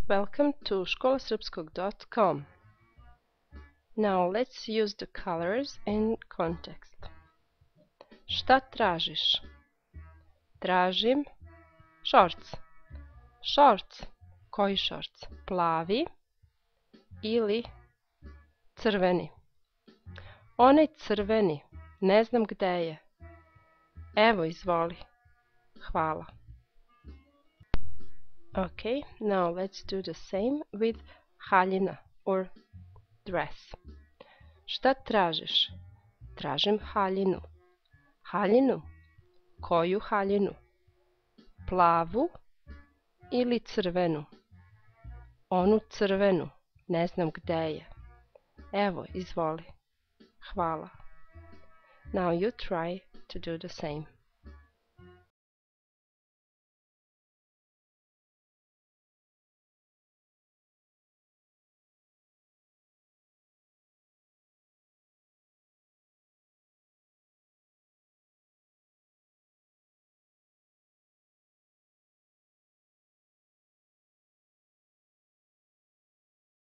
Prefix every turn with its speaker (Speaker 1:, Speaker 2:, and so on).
Speaker 1: Welcome to školasrpskog.com. Now let's use the colors and context. Šta tražiš? Tražim shorts. Shorts. Koji shorts? Plavi ili crveni? Onaj crveni. Ne znam gde je. Evo, izvoli. Hvala. Okay, now let's do the same with haljina or dress. Šta tražiš? Tražim haljinu. Haljinu? Koju haljinu? Plavu ili crvenu? Onu crvenu. Ne znam gde je. Evo, izvoli. Hvala. Now you try to do the same.